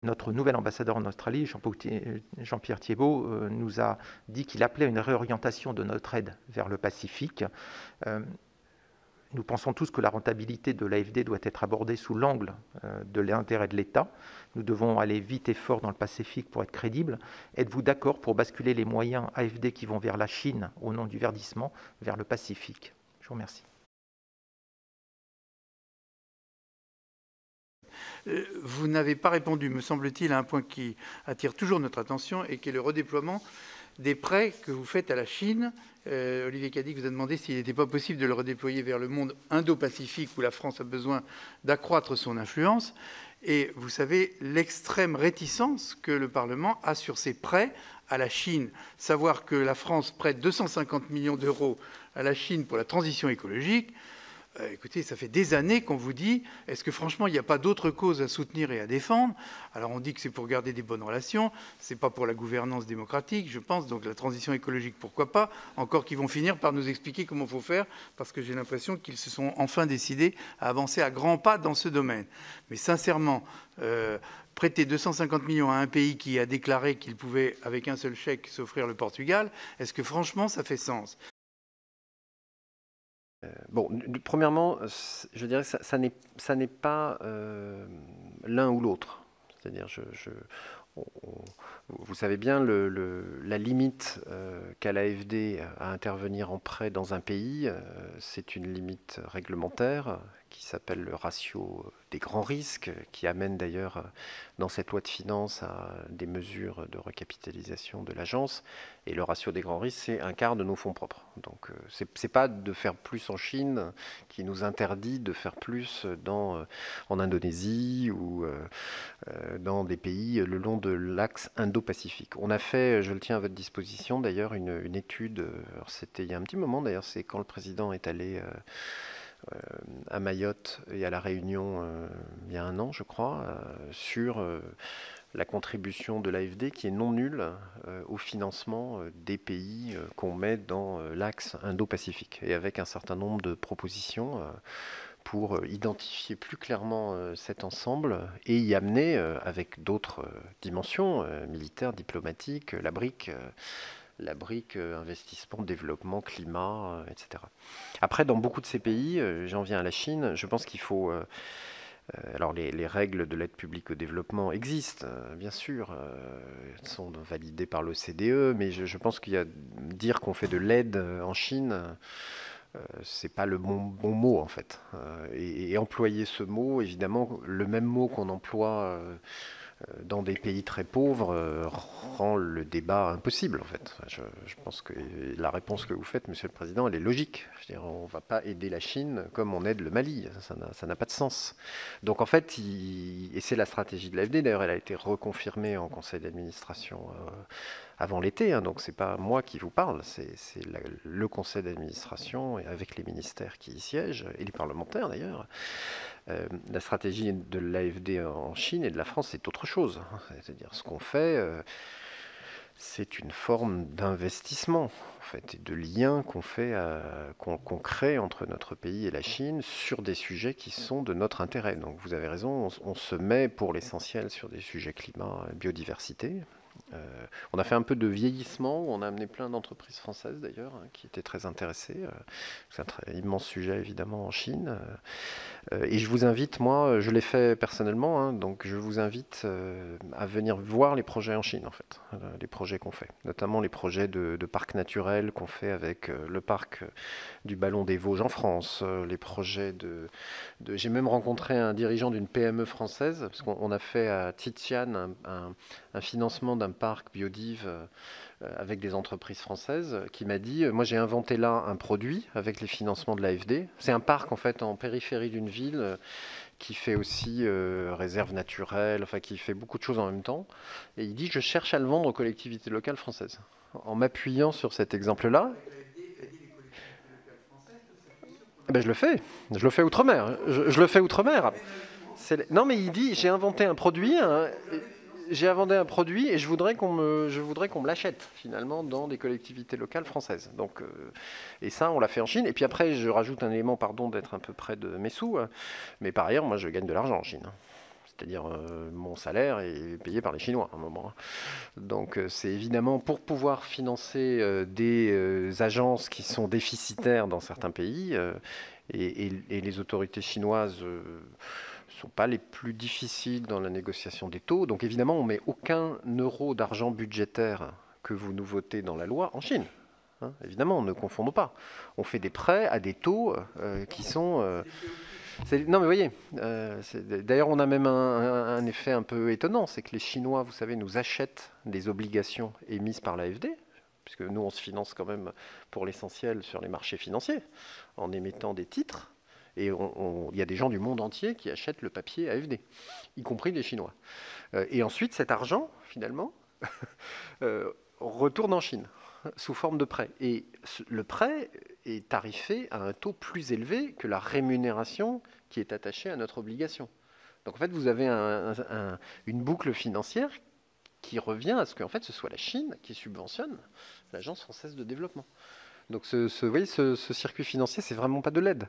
Notre nouvel ambassadeur en Australie, Jean-Pierre Thiébaut, nous a dit qu'il appelait à une réorientation de notre aide vers le Pacifique. Nous pensons tous que la rentabilité de l'AFD doit être abordée sous l'angle de l'intérêt de l'État. Nous devons aller vite et fort dans le Pacifique pour être crédibles. Êtes-vous d'accord pour basculer les moyens AFD qui vont vers la Chine au nom du verdissement vers le Pacifique? Je vous remercie. Vous n'avez pas répondu, me semble-t-il, à un point qui attire toujours notre attention et qui est le redéploiement des prêts que vous faites à la Chine. Olivier Cadic vous a demandé s'il n'était pas possible de le redéployer vers le monde Indo-Pacifique où la France a besoin d'accroître son influence. Et vous savez l'extrême réticence que le Parlement a sur ces prêts à la Chine. Savoir que la France prête 250 millions d'euros à la Chine pour la transition écologique, écoutez, ça fait des années qu'on vous dit, est-ce que franchement, il n'y a pas d'autres causes à soutenir et à défendre? Alors on dit que c'est pour garder des bonnes relations, c'est pas pour la gouvernance démocratique, je pense, donc la transition écologique, pourquoi pas, encore qu'ils vont finir par nous expliquer comment il faut faire, parce que j'ai l'impression qu'ils se sont enfin décidés à avancer à grands pas dans ce domaine. Mais sincèrement, prêter 250 millions à un pays qui a déclaré qu'il pouvait, avec un seul chèque, s'offrir le Portugal, est-ce que franchement, ça fait sens? Bon, premièrement, je dirais que ça n'est pas l'un ou l'autre. C'est-à-dire, vous savez bien la limite qu'a l'AFD à intervenir en prêt dans un pays, c'est une limite réglementaire qui s'appelle le ratio des grands risques, qui amène d'ailleurs dans cette loi de finances à des mesures de recapitalisation de l'agence. Et le ratio des grands risques, c'est un quart de nos fonds propres. Donc c'est pas de faire plus en Chine qui nous interdit de faire plus en Indonésie ou dans des pays le long de l'axe Indo-Pacifique. On a fait, je le tiens à votre disposition d'ailleurs, une étude, c'était il y a un petit moment d'ailleurs, c'est quand le président est allé à Mayotte et à La Réunion il y a un an, je crois, sur la contribution de l'AFD qui est non nulle au financement des pays qu'on met dans l'axe Indo-Pacifique, et avec un certain nombre de propositions pour identifier plus clairement cet ensemble et y amener, avec d'autres dimensions militaires, diplomatiques, la brique investissement, développement, climat, etc. Après, dans beaucoup de ces pays, j'en viens à la Chine, je pense qu'il faut... alors les règles de l'aide publique au développement existent, bien sûr, elles sont validées par l'OCDE, mais je pense qu'il y a dire qu'on fait de l'aide en Chine, c'est pas le bon mot en fait. Et employer ce mot, évidemment, le même mot qu'on emploie dans des pays très pauvres rend le débat impossible en fait. Je pense que la réponse que vous faites, Monsieur le Président, elle est logique. Je veux dire, on ne va pas aider la Chine comme on aide le Mali. Ça n'a pas de sens. Donc en fait, et c'est la stratégie de l'AFD, d'ailleurs elle a été reconfirmée en conseil d'administration avant l'été, hein, donc c'est pas moi qui vous parle, c'est le conseil d'administration avec les ministères qui y siègent, et les parlementaires d'ailleurs. La stratégie de l'AFD en Chine et de la France, c'est autre chose. C'est-à-dire ce qu'on fait, c'est une forme d'investissement, en fait, et de lien qu'on fait, qu'on crée entre notre pays et la Chine sur des sujets qui sont de notre intérêt. Donc vous avez raison, on se met pour l'essentiel sur des sujets climat et biodiversité. On a fait un peu de vieillissement, où on a amené plein d'entreprises françaises d'ailleurs, hein, qui étaient très intéressées. C'est un immense sujet évidemment en Chine. Et je vous invite, moi, je l'ai fait personnellement, hein, donc je vous invite à venir voir les projets en Chine, en fait, les projets qu'on fait, notamment les projets de parcs naturels qu'on fait avec le parc du Ballon des Vosges en France, les projets J'ai même rencontré un dirigeant d'une PME française, parce qu'on a fait à Titian un financement d'un parc biodive avec des entreprises françaises, qui m'a dit, moi j'ai inventé là un produit avec les financements de l'AFD. C'est un parc en fait en périphérie d'une ville qui fait aussi réserve naturelle, enfin qui fait beaucoup de choses en même temps. Et il dit, je cherche à le vendre aux collectivités locales françaises. En m'appuyant sur cet exemple-là, ben je le fais outre-mer. Je le fais outre-mer. Non mais il dit, j'ai inventé un produit, et je voudrais qu'on me l'achète finalement dans des collectivités locales françaises. Donc, et ça, on l'a fait en Chine. Et puis après, je rajoute un élément, pardon, d'être un peu près de mes sous, mais par ailleurs, moi, je gagne de l'argent en Chine. C'est-à-dire mon salaire est payé par les Chinois à un moment. Donc c'est évidemment pour pouvoir financer des agences qui sont déficitaires dans certains pays, et les autorités chinoises ne sont pas les plus difficiles dans la négociation des taux. Donc évidemment, on ne met aucun euro d'argent budgétaire que vous nous votez dans la loi en Chine. Hein, évidemment, ne confondons pas. On fait des prêts à des taux qui sont... non, mais voyez, d'ailleurs, on a même un effet un peu étonnant, c'est que les Chinois, vous savez, nous achètent des obligations émises par l'AFD, puisque nous, on se finance quand même pour l'essentiel sur les marchés financiers, en émettant des titres, et il y a des gens du monde entier qui achètent le papier AFD, y compris les Chinois. Et ensuite, cet argent, finalement, retourne en Chine sous forme de prêt. Et le prêt est tarifé à un taux plus élevé que la rémunération qui est attachée à notre obligation. Donc en fait, vous avez une boucle financière qui revient à ce qu'en fait, ce soit la Chine qui subventionne l'Agence française de développement. Donc vous voyez, ce circuit financier, c'est vraiment pas de l'aide,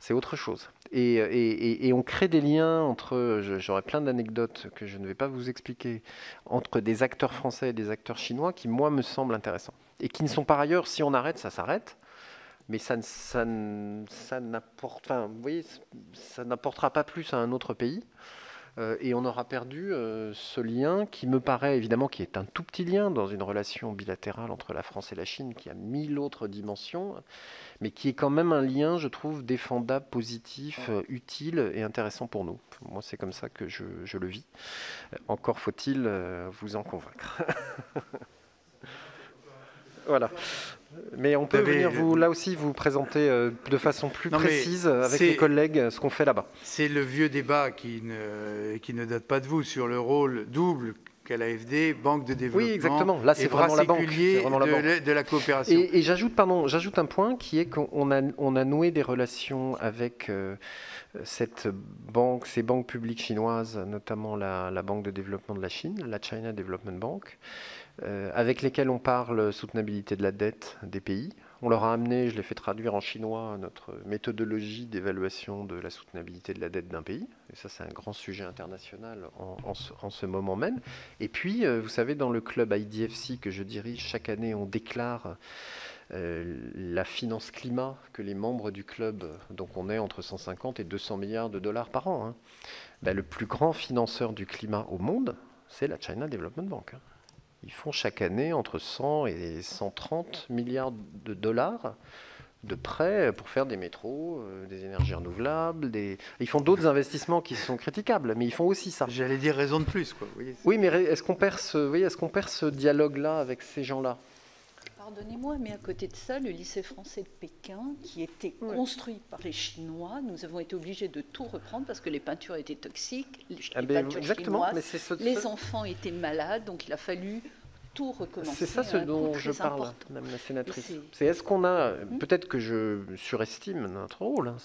c'est autre chose. Et on crée des liens entre, j'aurais plein d'anecdotes que je ne vais pas vous expliquer, entre des acteurs français et des acteurs chinois qui, moi, me semblent intéressants. Et qui ne sont par ailleurs, si on arrête, ça s'arrête, mais ça n'apporte, enfin, vous voyez, ça n'apportera pas plus à un autre pays. Et on aura perdu ce lien qui me paraît évidemment qui est un tout petit lien dans une relation bilatérale entre la France et la Chine qui a 1000 autres dimensions, mais qui est quand même un lien, je trouve, défendable, positif, utile et intéressant pour nous. Moi, c'est comme ça que je le vis. Encore faut-il vous en convaincre. Voilà. Mais on peut venir là aussi vous présenter de façon plus précise avec les collègues ce qu'on fait là-bas. C'est le vieux débat qui ne date pas de vous sur le rôle double qu'a l'AFD, banque de développement. Oui, exactement. Là, c'est vraiment la banque. De la coopération. Et j'ajoute un point qui est qu'on a noué des relations avec ces banques publiques chinoises, notamment la Banque de développement de la Chine, la China Development Bank, avec lesquels on parle soutenabilité de la dette des pays. On leur a amené, je l'ai fait traduire en chinois, notre méthodologie d'évaluation de la soutenabilité de la dette d'un pays. Et ça, c'est un grand sujet international en ce moment même. Et puis, vous savez, dans le club IDFC que je dirige, chaque année, on déclare la finance climat que les membres du club, donc on est entre 150 et 200 milliards de dollars par an. Hein. Ben, le plus grand financeur du climat au monde, c'est la China Development Bank. Hein. Ils font chaque année entre 100 et 130 milliards de dollars de prêts pour faire des métros, des énergies renouvelables. Ils font d'autres investissements qui sont critiquables, mais ils font aussi ça. J'allais dire raison de plus, quoi. Vous voyez, oui, mais est-ce qu'on perd ce dialogue-là avec ces gens-là ? Pardonnez-moi, mais à côté de ça, le lycée français de Pékin, qui était construit par les Chinois, nous avons été obligés de tout reprendre parce que les peintures étaient toxiques, les peintures chinoises, les enfants étaient malades, donc il a fallu tout recommencer. C'est ça ce dont je parle, Madame la sénatrice. C'est est-ce qu'on a, peut-être que je surestime notre rôle, hein,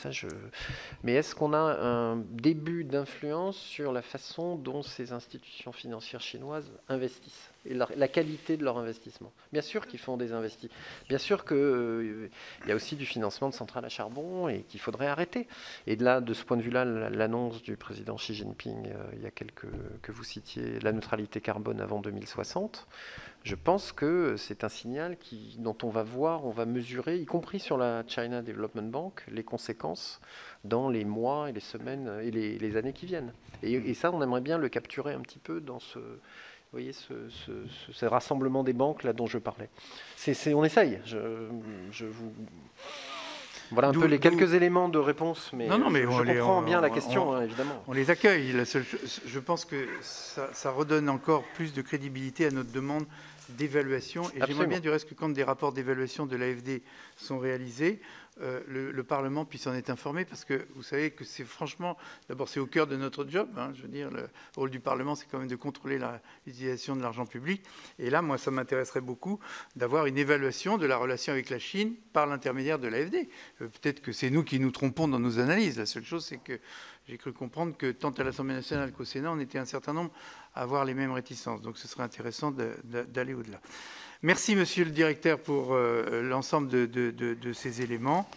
mais est-ce qu'on a un début d'influence sur la façon dont ces institutions financières chinoises investissent et la qualité de leur investissement? Bien sûr qu'ils font des investissements. Bien sûr qu'il y a aussi du financement de centrales à charbon et qu'il faudrait arrêter. Et là, de ce point de vue-là, l'annonce du président Xi Jinping, il y a que vous citiez, la neutralité carbone avant 2060, je pense que c'est un signal dont on va mesurer, y compris sur la China Development Bank, les conséquences dans les mois et les semaines et les années qui viennent. Et ça, on aimerait bien le capturer un petit peu dans ce... Vous voyez, ce rassemblement des banques là dont je parlais. On essaye. Je vous... Voilà un peu les quelques éléments de réponse, mais, mais je comprends bien la question, évidemment. On les accueille. Je pense que ça redonne encore plus de crédibilité à notre demande d'évaluation. Et j'aimerais bien du reste que quand des rapports d'évaluation de l'AFD sont réalisés, le Parlement puisse en être informé, parce que vous savez que c'est franchement, d'abord c'est au cœur de notre job, hein, je veux dire, le rôle du Parlement c'est quand même de contrôler l'utilisation de l'argent public, et là moi ça m'intéresserait beaucoup d'avoir une évaluation de la relation avec la Chine par l'intermédiaire de l'AFD. Peut-être que c'est nous qui nous trompons dans nos analyses, la seule chose c'est que j'ai cru comprendre que tant à l'Assemblée nationale qu'au Sénat on était un certain nombre à avoir les mêmes réticences, donc ce serait intéressant d'aller au-delà. Merci, monsieur le directeur, pour l'ensemble de ces éléments.